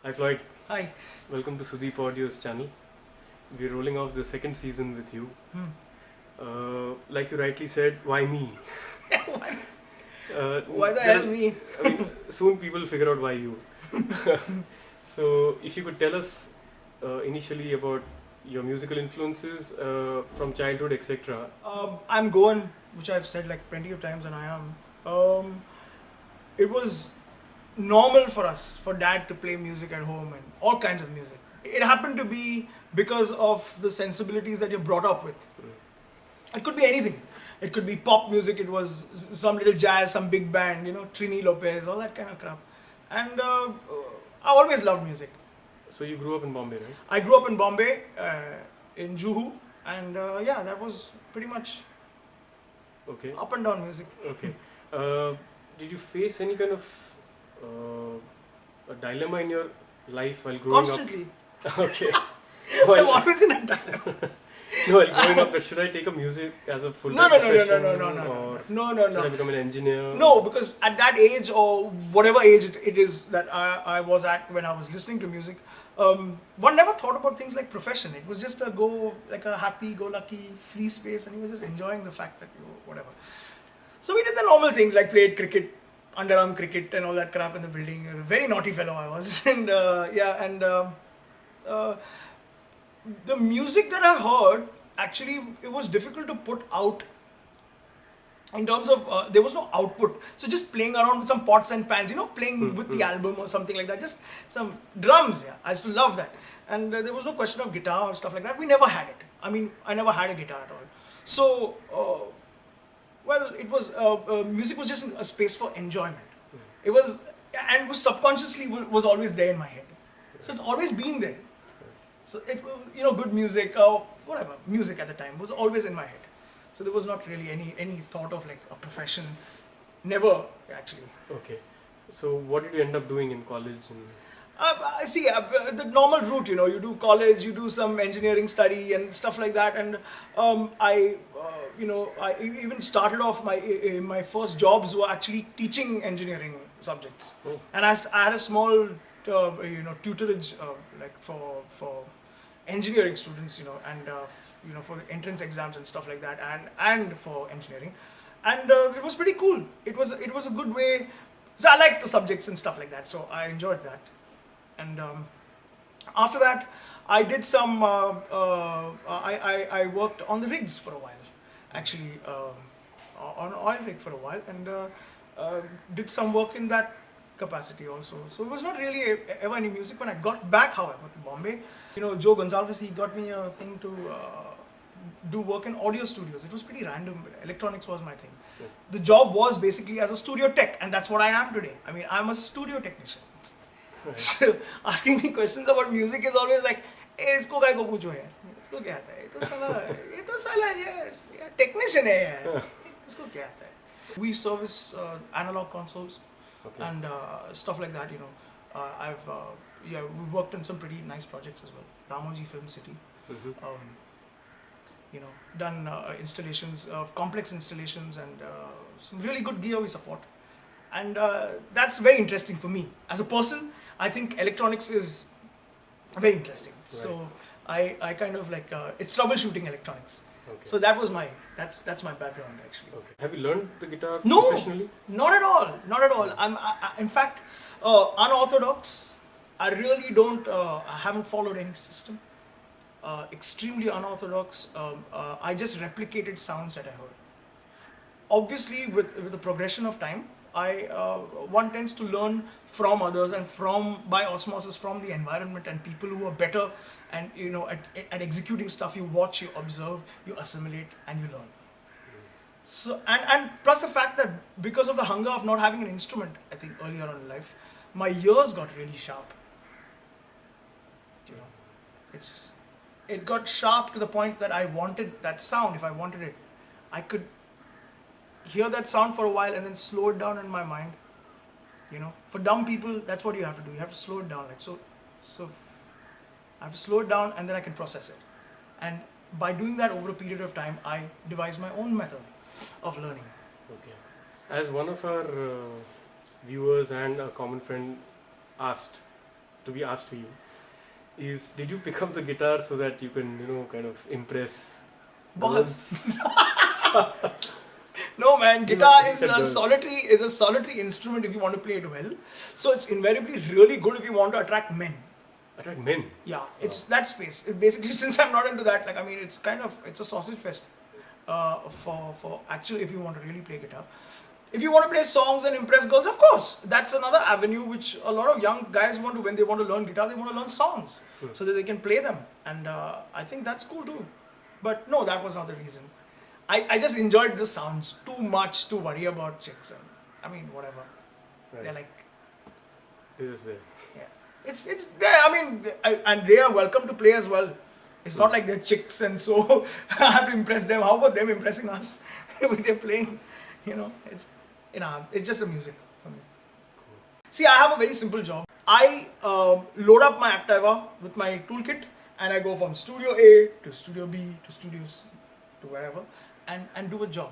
Hi Floyd, Hi. welcome to Sudeep Audio's channel. We're rolling off the second season with you. Like you rightly said, why me? Why, Why the hell me? I mean, soon people will figure out why you. So, if you could tell us initially about your musical influences from childhood, etc. I'm Goan, which I've said like plenty of times, and I am. It was normal for us, for dad to play music at home and all kinds of music. It happened to be because of the sensibilities that you're brought up with. It could be anything. It could be pop music, it was some little jazz, some big band, Trini Lopez, all that kind of crap. And I always loved music. So, you grew up in Bombay, right? I grew up in Bombay, in Juhu, and yeah, that was pretty much Okay. up and down music. Okay. Did you face any kind of a dilemma in your life while growing Constantly. up? Okay. I'm While, always in a dilemma. no, while growing up, should I take up music as a full-time No, profession? no. Should I become an engineer? No, because at that age or whatever age it is that I was at when I was listening to music, one never thought about things like profession. It was just a happy-go-lucky, free space, and you were just enjoying the fact that you whatever. So we did the normal things like played cricket, underarm cricket, and all that crap in the building. A very naughty fellow I was, and the music that I heard, actually, it was difficult to put out in terms of there was no output. So just playing around with some pots and pans, playing with the album or something like that. Just some drums. Yeah, I used to love that. And there was no question of guitar or stuff like that. We never had it. I mean, I never had a guitar at all. So, it was music was just a space for enjoyment. It was, and it was subconsciously was always there in my head. So it's always been there. So it, good music or whatever music at the time was always in my head. So there was not really any thought of like a profession. Never actually. Okay. So what did you end up doing in college? I see the normal route. You do college, you do some engineering study and stuff like that. And I even started off my first jobs were actually teaching engineering subjects. Oh. And I had a small tutorage for engineering students, and for the entrance exams and stuff like that, and for engineering, and it was pretty cool. It was a good way. So I liked the subjects and stuff like that, so I enjoyed that. And after that, I did some. I worked on the rigs for a while, actually, on oil rig for a while, and did some work in that capacity also. So it was not really ever any music. When I got back, however, to Bombay, Joe Gonzalez, he got me a thing to do work in audio studios. It was pretty random, but electronics was my thing. Yeah. The job was basically as a studio tech, and that's what I am today. I mean, I'm a studio technician. Right. So asking me questions about music is always like, hey, इसको काय को पूछो यार, इसको क्या आता है? ये तो साला ये technician है यार, इसको क्या आता है? We service analog consoles. Okay. And stuff like that. We worked on some pretty nice projects as well. Ramoji Film City. Mm-hmm. Done installations, complex installations, and some really good gear we support. And that's very interesting for me as a person. I think electronics is very interesting. Right. So I kind of like it's troubleshooting electronics. Okay. So that's my background actually. Okay. Have you learned the guitar No, professionally? Not at all. Not at all. In fact, unorthodox. I really don't. I haven't followed any system. Extremely unorthodox. I just replicated sounds that I heard. Obviously, with the progression of time, one tends to learn from others and by osmosis from the environment and people who are better, and at executing stuff. You watch, you observe, you assimilate, and you learn. So and plus the fact that because of the hunger of not having an instrument, I think earlier on in life, my ears got really sharp. It got sharp to the point that I wanted that sound. If I wanted it, I could hear that sound for a while and then slow it down in my mind. For dumb people, that's what you have to do. You have to slow it down. I have to slow it down and then I can process it. And by doing that over a period of time, I devised my own method of learning. Okay. As one of our viewers and a common friend asked, to be asked to you is, did you pick up the guitar so that you can, kind of impress Balls. others? No man, guitar is It a does. solitary instrument if you want to play it well. So it's invariably really good if you want to attract men. Attract men. Yeah, it's that space. It basically, since I'm not into that, like I mean, it's a sausage fest. For actually, if you want to really play guitar, if you want to play songs and impress girls, of course, that's another avenue which a lot of young guys want to. When they want to learn guitar, they want to learn songs so that they can play them, and I think that's cool too. But no, that was not the reason. I just enjoyed the sounds too much to worry about chicks, and I mean whatever. Right. They're like, This is there. yeah, it's yeah. I mean, and they are welcome to play as well. It's not like they're chicks, and so I have to impress them. How about them impressing us with their playing? It's just the music for me. See, I have a very simple job. I load up my Activa with my toolkit, and I go from Studio A to Studio B to Studios to wherever, and do a job.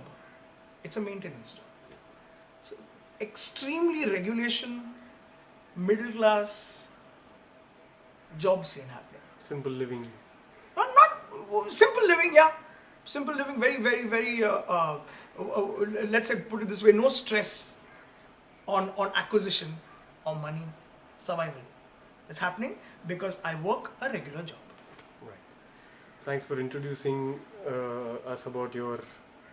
It's a maintenance job. So, extremely regulation, middle class job scene happening. Simple living. Not simple living, yeah. Simple living, very, very, very, let's say, put it this way, no stress on acquisition or money, survival. It's happening because I work a regular job. Right. Thanks for introducing us about your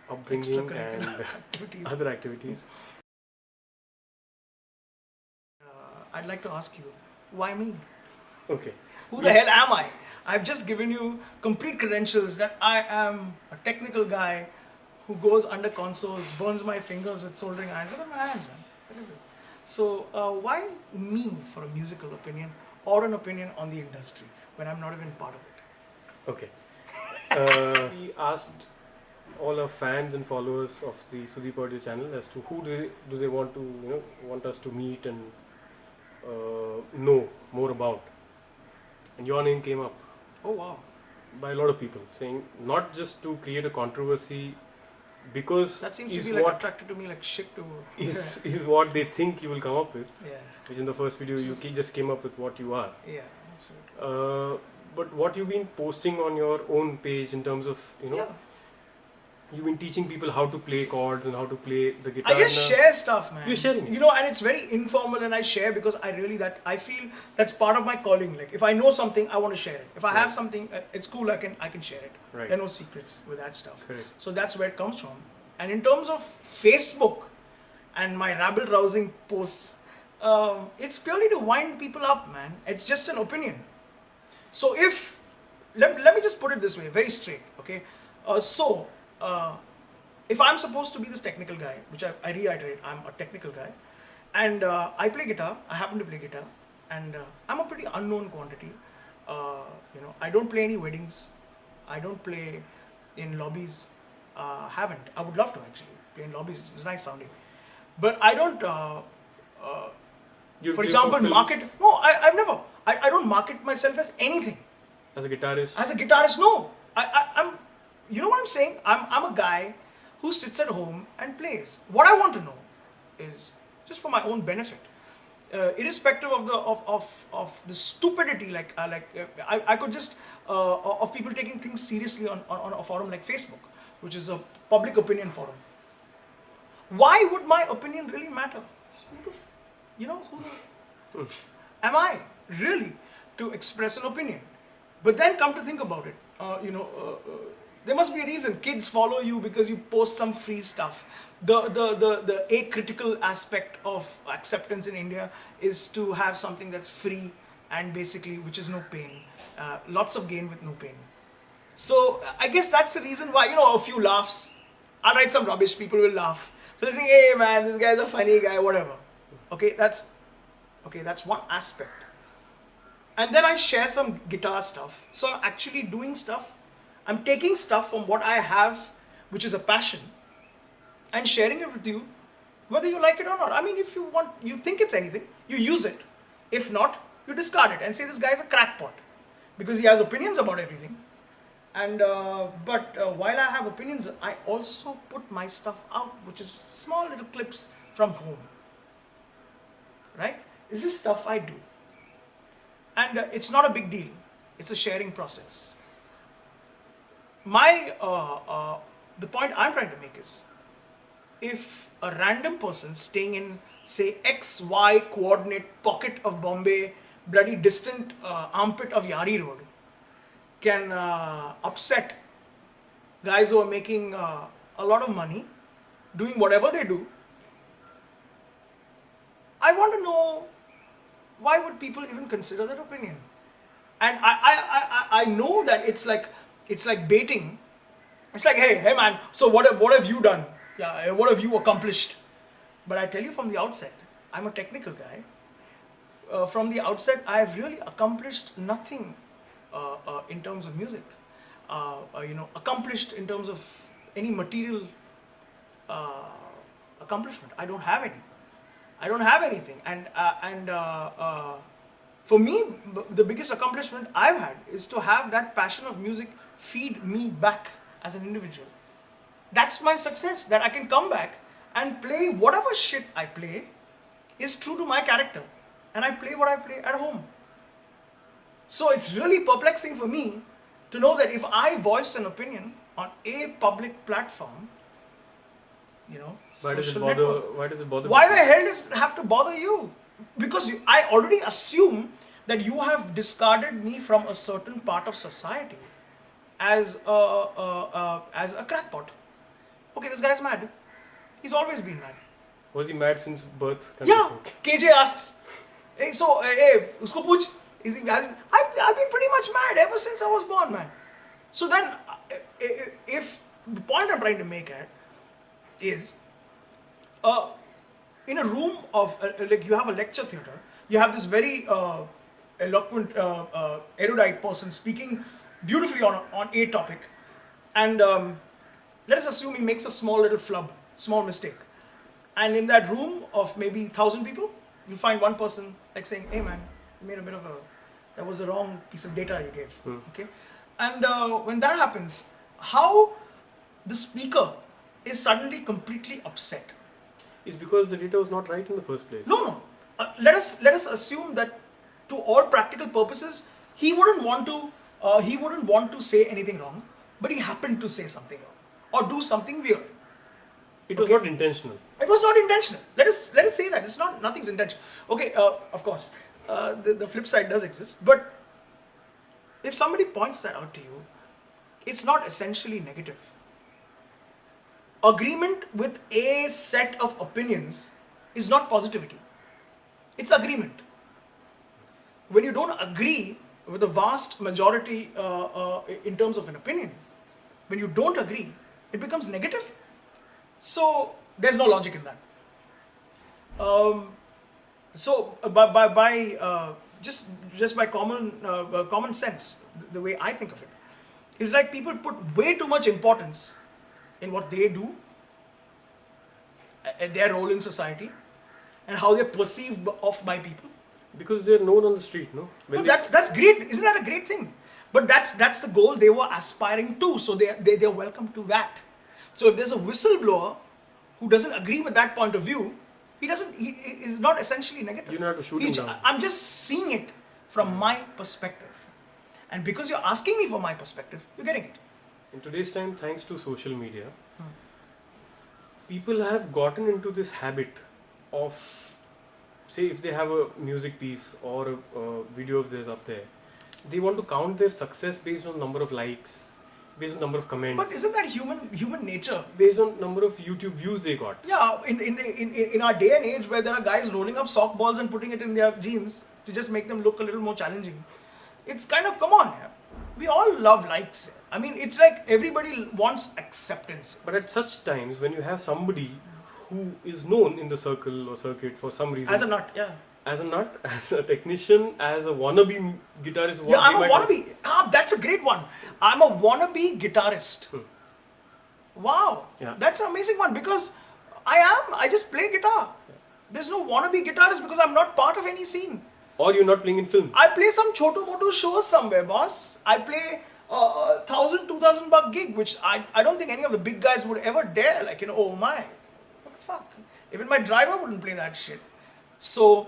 upbringing and Activities. other activities. I'd like to ask you, why me? Okay. Who the hell am I? I've just given you complete credentials that I am a technical guy who goes under consoles, burns my fingers with soldering irons. Look at my hands, man. So why me for a musical opinion or an opinion on the industry when I'm not even part of it? Okay. We asked all our fans and followers of the Sudeep Audio channel as to who do they want to want us to meet and know more about, and your name came up. Oh wow. By a lot of people, saying not just to create a controversy, because That seems to is be like what attracted to me like shit to. is what they think you will come up with. Yeah. Which in the first video you just came up with what you are. Yeah. Absolutely. But what you've been posting on your own page in terms of Yeah. you've been teaching people how to play chords and how to play the guitar. I just share stuff, man. You're sharing it. And it's very informal, and I share because I feel that's part of my calling. Like if I know something, I want to share it. If I have something, it's cool. I can share it. Right. There are no secrets with that stuff. Correct. So that's where it comes from. And in terms of Facebook and my rabble-rousing posts, it's purely to wind people up, man. It's just an opinion. So let me just put it this way, very straight, okay? If I'm supposed to be this technical guy, which I reiterate, I'm a technical guy, and I play guitar, I happen to play guitar, and I'm a pretty unknown quantity. I don't play any weddings, I don't play in lobbies, haven't. I would love to actually play in lobbies, it's nice sounding. But I don't, for example, market, no, I've never, I don't market myself as anything. As a guitarist? As a guitarist, no. I'm, you know what I'm saying? I'm a guy who sits at home and plays. What I want to know is, just for my own benefit, irrespective of the stupidity, I could just, of people taking things seriously on a forum like Facebook, which is a public opinion forum. Why would my opinion really matter? Who am I really to express an opinion? But then come to think about it, there must be a reason. Kids follow you because you post some free stuff. The acritical aspect of acceptance in India is to have something that's free and basically which is no pain. Lots of gain with no pain. So I guess that's the reason why, a few laughs. I'll write some rubbish, people will laugh. So they think, hey man, this guy's a funny guy, whatever. Okay, that's one aspect. And then I share some guitar stuff. So I'm actually doing stuff. I'm taking stuff from what I have, which is a passion, and sharing it with you, whether you like it or not. I mean, if you think it's anything, you use it. If not, you discard it and say this guy's a crackpot because he has opinions about everything. And but while I have opinions, I also put my stuff out, which is small little clips from home. Right? This is stuff I do. And it's not a big deal. It's a sharing process. The point I'm trying to make is, if a random person staying in, say, XY coordinate pocket of Bombay, bloody distant armpit of Yari Road, can upset guys who are making a lot of money, doing whatever they do, I want to know, why would people even consider that opinion? And I know that it's like baiting. It's like, hey man, so what have you done? Yeah, what have you accomplished? But I tell you from the outset, I'm a technical guy. From the outset, I've really accomplished nothing in terms of music. Accomplished in terms of any material accomplishment. I don't have any. I don't have anything. And for me, the biggest accomplishment I've had is to have that passion of music feed me back as an individual. That's my success, that I can come back and play whatever shit I play is true to my character. And I play what I play at home. So it's really perplexing for me to know that if I voice an opinion on a public platform, Why does social it bother? network, Why does it bother? why people? the hell does it have to bother you? Because I already assume that you have discarded me from a certain part of society as a crackpot. Okay, this guy's mad. He's always been mad. Was he mad since birth? Yeah, KJ asks, hey, usko pooch. I've been pretty much mad ever since I was born, man. So then, if the point I'm trying to make at is, in a room of, like you have a lecture theatre, you have this very eloquent, erudite person speaking beautifully on a topic, and let us assume he makes a small little flub, small mistake. And in that room of maybe 1,000 people, you find one person like saying, hey man, you made a bit of that was the wrong piece of data you gave. Okay? And when that happens, how the speaker is suddenly completely upset. It's because the data was not right in the first place. No. Let us assume that to all practical purposes, he wouldn't want to say anything wrong, but he happened to say something wrong or do something weird. It was not intentional. It was not intentional. Let us say that it's not. Nothing's intentional. Okay, of course, the flip side does exist. But if somebody points that out to you, it's not essentially negative. Agreement with a set of opinions is not positivity. It's agreement. When you don't agree with the vast majority in terms of an opinion, when you don't agree, it becomes negative. So there's no logic in that. So just by common sense, the way I think of it, is like people put way too much importance in what they do, their role in society, and how they're perceived of by people. Because they're known on the street, no? No, that's great. Isn't that a great thing? But that's the goal they were aspiring to. So they're welcome to that. So if there's a whistleblower who doesn't agree with that point of view, he is not essentially negative. You don't have to shoot him down. I'm just seeing it from my perspective. And because you're asking me for my perspective, you're getting it. In today's time, thanks to social media, people have gotten into this habit of, say, if they have a music piece or a video of theirs up there, they want to count their success based on number of likes, based on number of comments. But isn't that human nature? Based on number of YouTube views they got. Yeah, in our day and age where there are guys rolling up sock balls and putting it in their jeans to just make them look a little more challenging, it's kind of, come on, yeah. We all love likes. I mean, it's like everybody wants acceptance. But at such times, when you have somebody who is known in the circle or circuit for some reason, As a nut, yeah. as a nut, as a technician, as a wannabe guitarist. Yeah, I'm a wannabe. That's a great one. I'm a wannabe guitarist. Wow. Yeah. That's an amazing one because I just play guitar. There's no wannabe guitarist because I'm not part of any scene. Or you're not playing in film. I play some choto moto shows somewhere, boss. I play $1,000-$2,000 gig, which I don't think any of the big guys would ever dare. Like, oh my, what the fuck? Even my driver wouldn't play that shit. So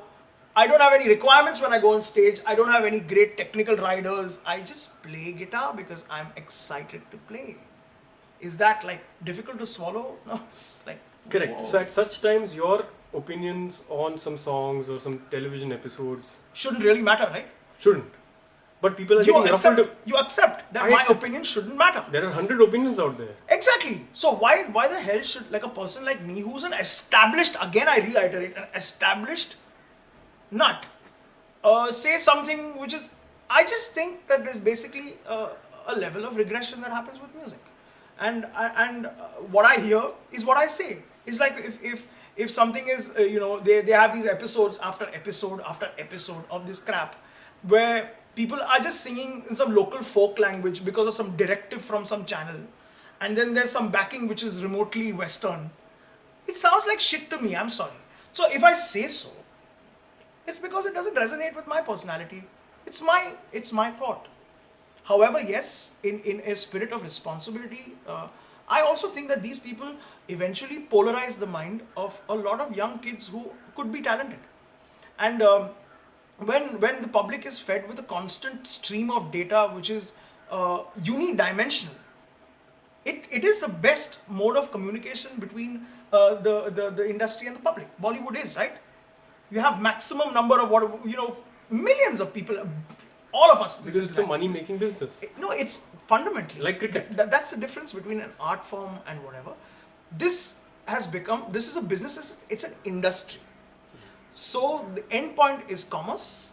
I don't have any requirements when I go on stage. I don't have any great technical riders. I just play guitar because I'm excited to play. Is that like difficult to swallow? No, it's like Correct. whoa. So at such times, your opinions on some songs or some television episodes Shouldn't really matter, right? shouldn't. But people are getting ruffled. You accept that I my accept. opinion shouldn't matter. There are 100 opinions out there. Exactly. So why the hell should like a person like me who's an established, again I reiterate, an established nut, say something which is, I just think that there's basically a level of regression that happens with music. And what I hear is what I say. It's like if something is, they have these episodes after episode after episode of this crap where people are just singing in some local folk language because of some directive from some channel, and then there's some backing which is remotely Western. It sounds like shit to me, I'm sorry. So if I say so, it's because it doesn't resonate with my personality. It's my thought. However, yes, in a spirit of responsibility, I also think that these people eventually polarize the mind of a lot of young kids who could be talented. And when the public is fed with a constant stream of data which is unidimensional, it is the best mode of communication between the industry and the public. Bollywood is, right? You have maximum number of millions of people, all of us. Because it's a money-making business. No, it's fundamentally Like cricket. That's the difference between an art form and whatever. This is a business. It's an industry. So the end point is commerce.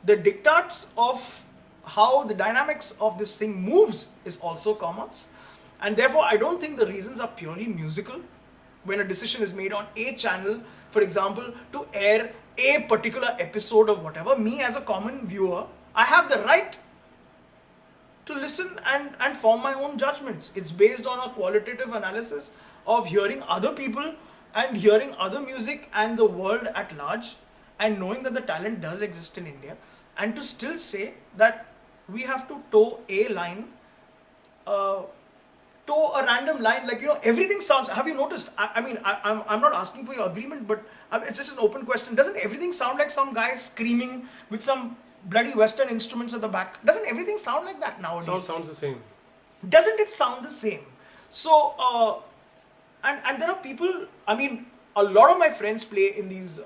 The diktats of how the dynamics of this thing moves is also commerce. And therefore, I don't think the reasons are purely musical. When a decision is made on a channel, for example, to air a particular episode of whatever, me as a common viewer, I have the right to listen and form my own judgments. It's based on a qualitative analysis of hearing other people and hearing other music and the world at large, and knowing that the talent does exist in India, and to still say that we have to toe a line, toe a random line, like, everything sounds, have you noticed, I'm not asking for your agreement, but it's just an open question. Doesn't everything sound like some guy screaming with some bloody Western instruments at the back? Doesn't everything sound like that nowadays? It all sounds the same. Doesn't it sound the same? So, and there are people, a lot of my friends play in these,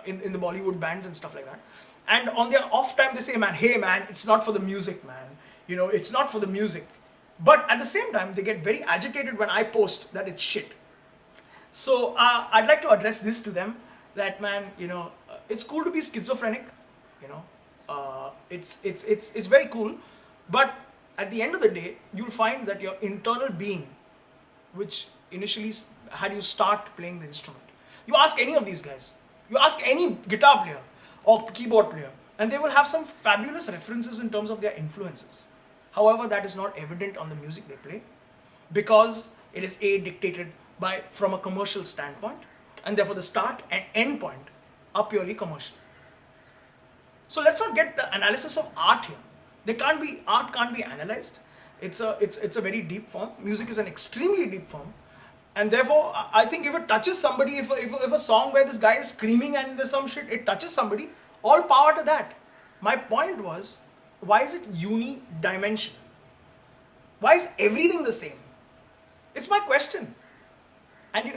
in the Bollywood bands and stuff like that. And on their off time, they say, hey man, it's not for the music, man. It's not for the music. But at the same time, they get very agitated when I post that it's shit. So I'd like to address this to them, that man, it's cool to be schizophrenic, it's very cool, but at the end of the day, you'll find that your internal being, which initially had you start playing the instrument. You ask any of these guys, you ask any guitar player or keyboard player, and they will have some fabulous references in terms of their influences. However, that is not evident on the music they play, because it is dictated from a commercial standpoint, and therefore the start and end point are purely commercial. So let's not get the analysis of art here. Art can't be analyzed. It's a very deep form. Music is an extremely deep form. And therefore, I think if it touches somebody, if a song where this guy is screaming and there's some shit, it touches somebody, all power to that. My point was, why is it unidimensional? Why is everything the same? It's my question. And you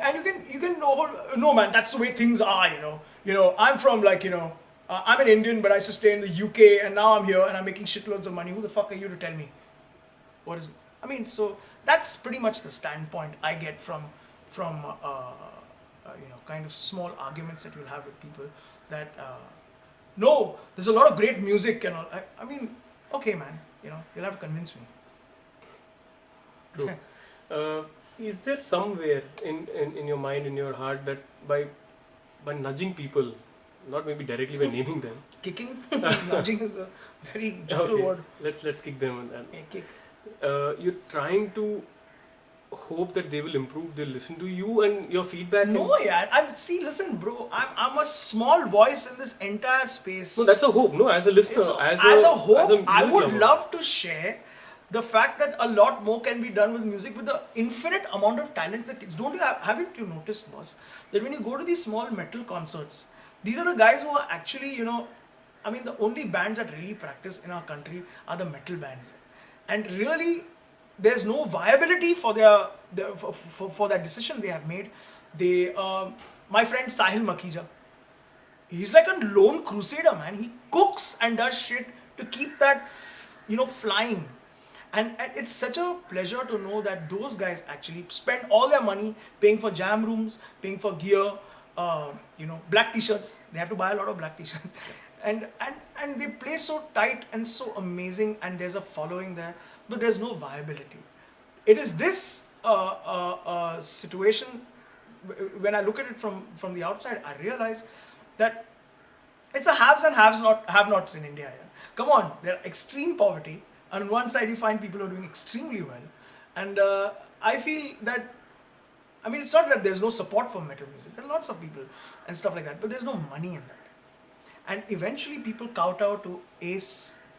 can no man, that's the way things are, I'm from I'm an Indian, but I used to stay in the UK, and now I'm here and I'm making shitloads of money. Who the fuck are you to tell me? What is it? So that's pretty much the standpoint I get from kind of small arguments that you'll have with people, that no, there's a lot of great music and all. Okay man, you'll have to convince me. True. Is there somewhere in your mind, in your heart, that by nudging people, not maybe directly by naming them, kicking, nudging is a very gentle word. Let's kick them and kick. You're trying to hope that they will improve, they'll listen to you and your feedback. No, yeah. Listen, bro. I'm a small voice in this entire space. No, that's a hope. No, as a listener, as a hope, I would lover. love to share the fact that a lot more can be done with music, with the infinite amount of talent that kids. Haven't you noticed, boss, that when you go to these small metal concerts, These are the guys who are actually, I mean, the only bands that really practice in our country are the metal bands. And really, there's no viability for for that decision they have made. My friend Sahil Makija, he's like a lone crusader, man. He cooks and does shit to keep that, flying. And it's such a pleasure to know that those guys actually spend all their money paying for jam rooms, paying for gear, black t-shirts. They have to buy a lot of black t-shirts. And they play so tight and so amazing, and there's a following there, but there's no viability. It is this situation, when I look at it from the outside, I realize that it's a haves and have-nots in India. Yeah? Come on, there are extreme poverty. On one side, you find people who are doing extremely well. And I feel that, I mean, it's not that there's no support for metal music. There are lots of people and stuff like that, but there's no money in that. And eventually people kowtow to a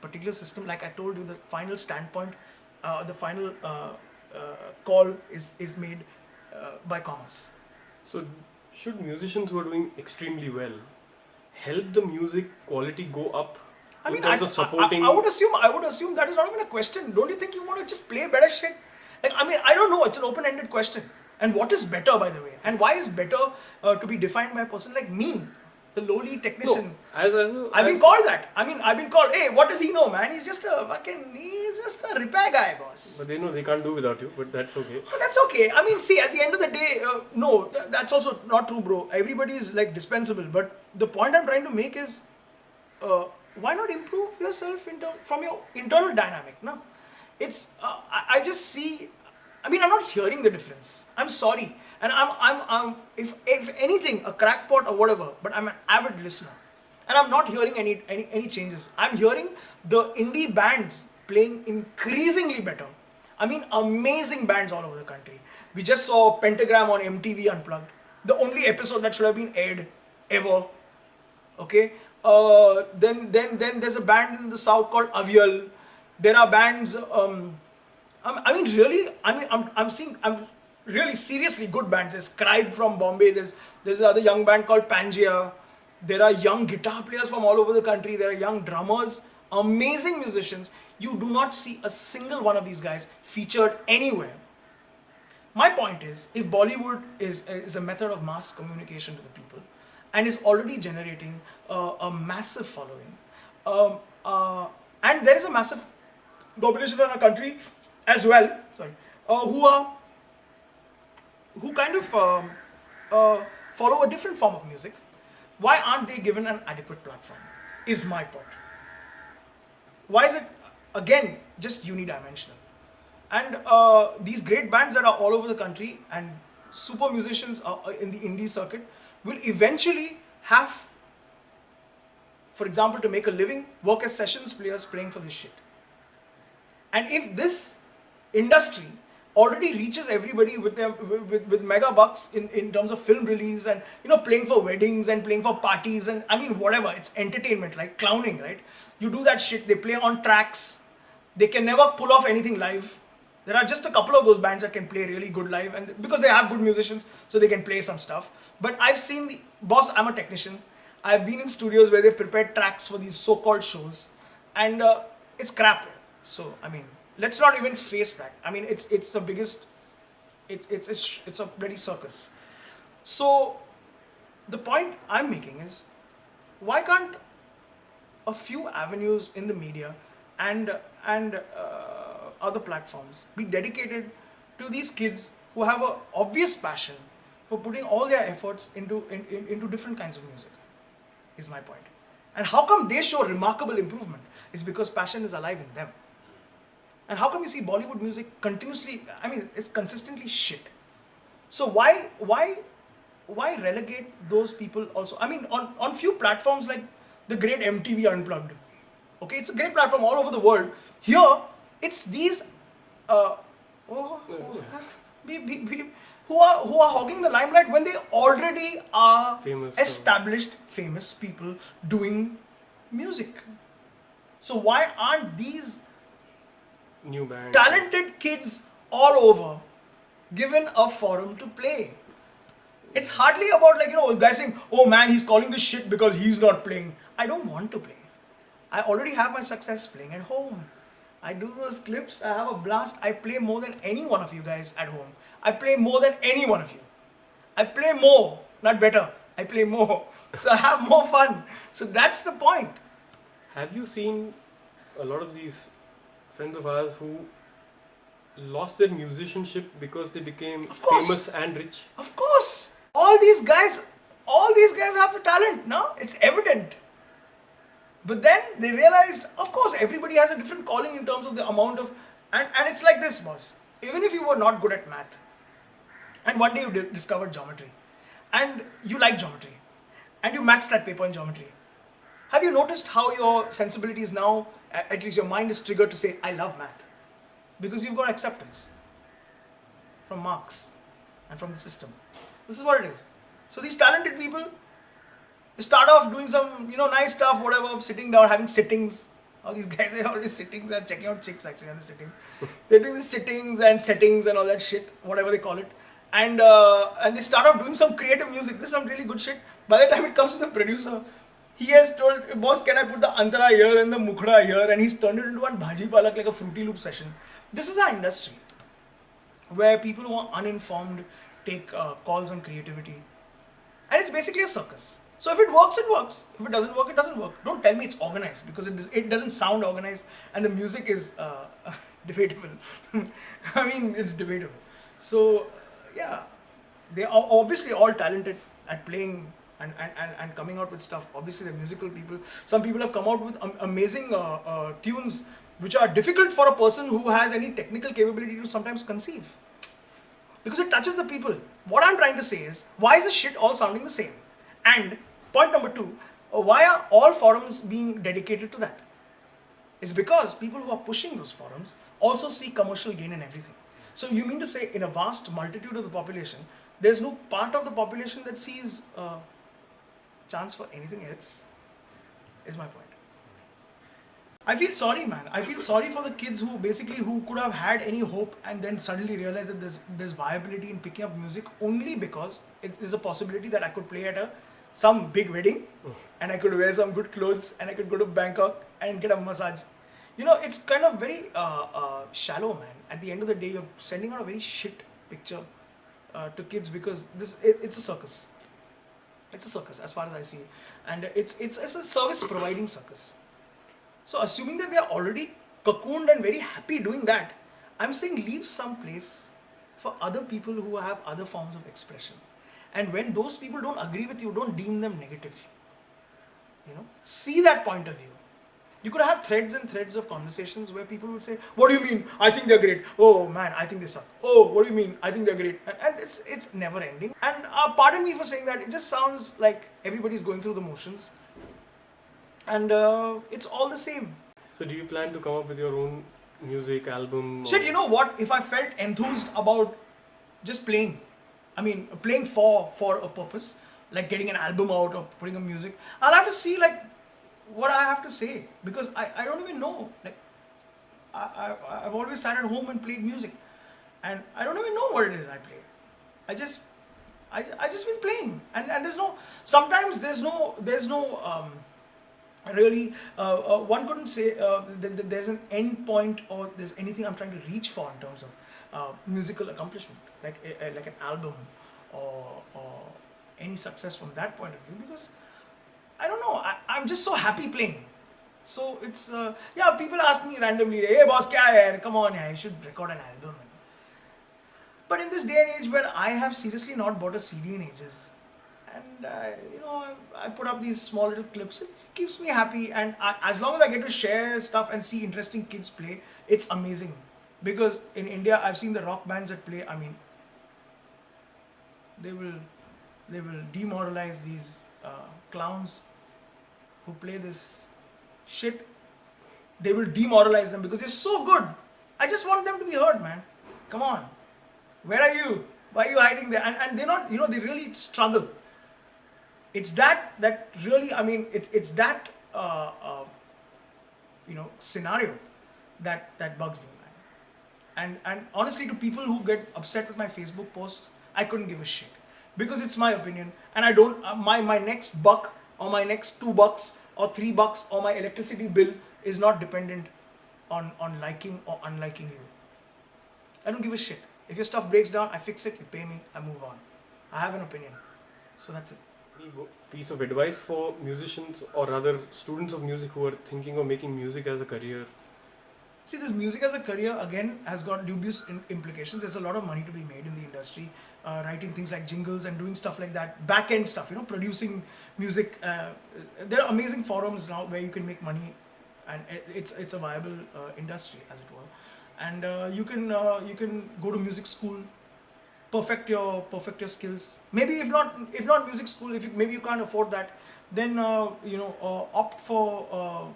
particular system. Like I told you, the final standpoint, the final call is made by commerce. So, should musicians who are doing extremely well help the music quality go up? I mean, in terms of supporting? I would assume that is not even a question. Don't you think you want to just play better shit? Like, I mean, I don't know. It's an open-ended question. And what is better, by the way? And why is better to be defined by a person like me, the lowly technician? No, I've been called that. I mean, I've been called, hey, what does he know, man? He's just a repair guy, boss. But they know they can't do without you, but that's okay. But that's okay. I mean, see, at the end of the day, no, that's also not true, bro. Everybody is like dispensable. But the point I'm trying to make is, why not improve yourself from your internal dynamic? No, it's I just see. I mean, I'm not hearing the difference. I'm sorry, and I'm if anything, a crackpot or whatever. But I'm an avid listener, and I'm not hearing any changes. I'm hearing the indie bands playing increasingly better. I mean, amazing bands all over the country. We just saw Pentagram on MTV Unplugged, the only episode that should have been aired ever. Okay. Then there's a band in the south called Avial. There are bands. I mean, really. I mean, I'm really seriously good bands. There's Scribe from Bombay. There's another young band called Pangea. There are young guitar players from all over the country. There are young drummers, amazing musicians. You do not see a single one of these guys featured anywhere. My point is, if Bollywood is a method of mass communication to the people, and is already generating a massive following, and there is a massive population in our country as well. Sorry, who kind of follow a different form of music. Why aren't they given an adequate platform? Is my point. Why is it again just unidimensional? And these great bands that are all over the country and super musicians in the indie circuit will eventually have, for example, to make a living, work as sessions players playing for this shit. And if this industry already reaches everybody with mega bucks in terms of film release and playing for weddings and playing for parties and I mean whatever, it's entertainment, like clowning, right? You do that shit, they play on tracks, they can never pull off anything live. There are just a couple of those bands that can play really good live, and because they have good musicians, so they can play some stuff. But I've seen I'm a technician. I've been in studios where they've prepared tracks for these so-called shows, and it's crap. So I mean, let's not even face that. I mean, it's the biggest. It's a bloody circus. So the point I'm making is, why can't a few avenues in the media and other platforms be dedicated to these kids who have an obvious passion for putting all their efforts into different kinds of music, is my point. And how come they show remarkable improvement? It's because passion is alive in them. And how come you see Bollywood music continuously, I mean, it's consistently shit. So why relegate those people also? I mean, on few platforms like the great MTV Unplugged, okay, it's a great platform all over the world. Here, it's these who are hogging the limelight when they already are established, famous people doing music. So why aren't these new band, talented kids all over given a forum to play? It's hardly about like, guys saying, oh man, he's calling this shit because he's not playing. I don't want to play. I already have my success playing at home. I do those clips, I have a blast. I play more than any one of you guys at home. I play more than any one of you. I play more, not better. I play more. So I have more fun. So that's the point. Have you seen a lot of these friends of ours who lost their musicianship because they became Of course. famous and rich? Of course. All these guys have the talent, no? It's evident. But then they realized, of course, everybody has a different calling in terms of the amount of, and it's like this, boss. Even if you were not good at math, and one day you discovered geometry, and you like geometry, and you maxed that paper in geometry, have you noticed how your sensibility is now, at least your mind is triggered to say, I love math? Because you've got acceptance from marks and from the system. This is what it is. So these talented people, they start off doing some, nice stuff, whatever, sitting down, having sittings. All these guys, they're always sittings and checking out chicks actually on the sitting. They're doing the sittings and settings and all that shit, whatever they call it. And they start off doing some creative music. This is some really good shit. By the time it comes to the producer, he has told, boss, can I put the antara here and the mukhda here? And he's turned it into one bhaji palak, like a Fruity Loop session. This is our industry, where people who are uninformed take calls on creativity. And it's basically a circus. So if it works, it works. If it doesn't work, it doesn't work. Don't tell me it's organized, because it doesn't sound organized, and the music is debatable. I mean, it's debatable. So, yeah, they are obviously all talented at playing and coming out with stuff. Obviously, they're musical people. Some people have come out with amazing tunes which are difficult for a person who has any technical capability to sometimes conceive. Because it touches the people. What I'm trying to say is, why is this shit all sounding the same? And point number 2, why are all forums being dedicated to that? It's because people who are pushing those forums also see commercial gain in everything. So you mean to say, in a vast multitude of the population, there's no part of the population that sees chance for anything else? Is my point. I feel sorry, man. I feel sorry for the kids who could have had any hope and then suddenly realize that there's viability in picking up music only because it is a possibility that I could play at some big wedding and I could wear some good clothes and I could go to Bangkok and get a massage. It's kind of very shallow, man. At the end of the day, you're sending out a very shit picture to kids, because it's a circus. It's a circus as far as I see it. And it's a service providing circus. So assuming that they are already cocooned and very happy doing that, I'm saying leave some place for other people who have other forms of expression. And when those people don't agree with you, don't deem them negative. See that point of view. You could have threads and threads of conversations where people would say, what do you mean? I think they're great. Oh man, I think they suck. Oh, what do you mean? I think they're great. And it's never ending. And pardon me for saying that, it just sounds like everybody's going through the motions. And it's all the same. So do you plan to come up with your own music album? Shit, you know what? If I felt enthused about just playing, playing for a purpose, like getting an album out or putting up music, I'll have to see like what I have to say, because I don't even know. Like I've always sat at home and played music, and I don't even know what it is I play. I just been playing, and there's no really one couldn't say that there's an end point or there's anything I'm trying to reach for in terms of musical accomplishment, like an album or any success from that point of view, because I don't know, I'm just so happy playing. So it's people ask me randomly, hey boss, kya hai? Come on, you should record an album. But in this day and age where I have seriously not bought a CD in ages, and I put up these small little clips, it keeps me happy, and as long as I get to share stuff and see interesting kids play, it's amazing. Because in India, I've seen the rock bands that play, they will demoralize these clowns who play this shit. They will demoralize them because they're so good. I just want them to be heard, man. Come on. Where are you? Why are you hiding there? And they're not, they really struggle. It's that really, it's that, scenario that bugs me, man. And honestly, to people who get upset with my Facebook posts, I couldn't give a shit. because it's my opinion, and I don't my next buck or my next $2 or $3 or my electricity bill is not dependent on liking or unliking you. I don't give a shit. If your stuff breaks down, I fix it, you pay me, I move on. I have an opinion. So that's it. Any piece of advice for musicians or rather students of music who are thinking of making music as a career? See, this music as a career again has got dubious implications. There's a lot of money to be made in the industry, writing things like jingles and doing stuff like that, back end stuff, producing music. There are amazing forums now where you can make money, and it's a viable industry, as it were. And you can go to music school, perfect your skills. Maybe if not music school, maybe you can't afford that, then opt for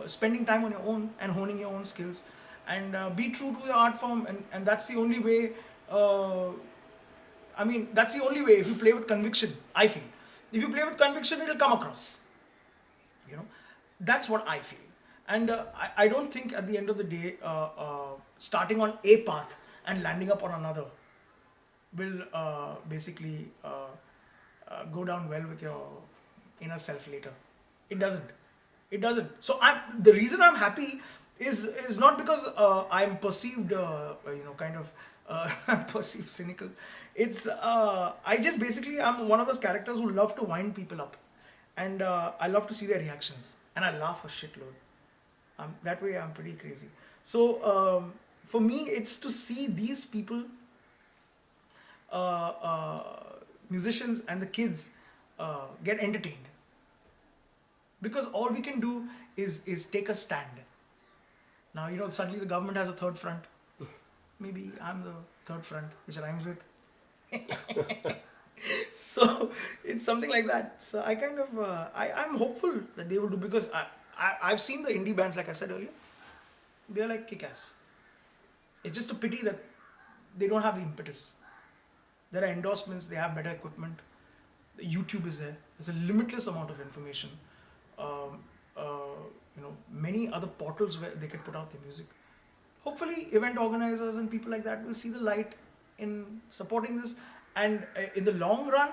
spending time on your own and honing your own skills, and be true to your art form, and that's the only way. That's the only way. If you play with conviction, I feel, if you play with conviction, it'll come across. That's what I feel. And I don't think at the end of the day, starting on a path and landing up on another will basically go down well with your inner self later. It doesn't. So the reason I'm happy is not because I'm perceived, I'm perceived cynical. It's I'm one of those characters who love to wind people up, and I love to see their reactions, and I laugh a shitload. That way I'm pretty crazy. So for me, it's to see these people, musicians and the kids, get entertained. Because all we can do is take a stand. Now, suddenly the government has a third front. Maybe I'm the third front, which rhymes with. So it's something like that. So I kind of, I'm hopeful that they will do, because I've seen the indie bands, like I said earlier. They're like kick-ass. It's just a pity that they don't have the impetus. There are endorsements, they have better equipment. YouTube is there. There's a limitless amount of information. Many other portals where they can put out their music. Hopefully, event organizers and people like that will see the light in supporting this, and in the long run,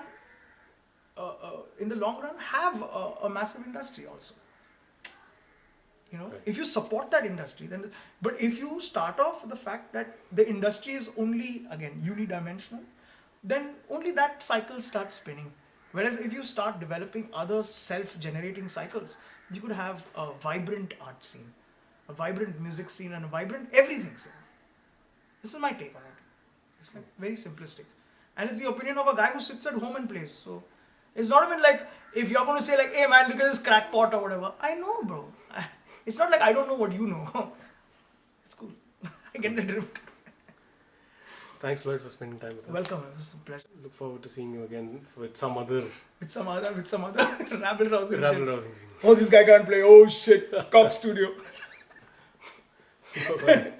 have a massive industry also. Right. If you support that industry, then. But if you start off with the fact that the industry is only, again, unidimensional, then only that cycle starts spinning. Whereas if you start developing other self-generating cycles, you could have a vibrant art scene, a vibrant music scene, and a vibrant everything scene. This is my take on it. It's like very simplistic. And it's the opinion of a guy who sits at home and plays. So it's not even like, if you're going to say like, hey man, look at this crackpot or whatever. I know, bro. It's not like I don't know what you know. It's cool. I get the drift. Thanks, Floyd, for spending time with us. Welcome. It was a pleasure. Look forward to seeing you again with some other rabble-rousing shit. rabble-rousing. Oh, this guy can't play. Oh shit. Cock Studio. Bye-bye.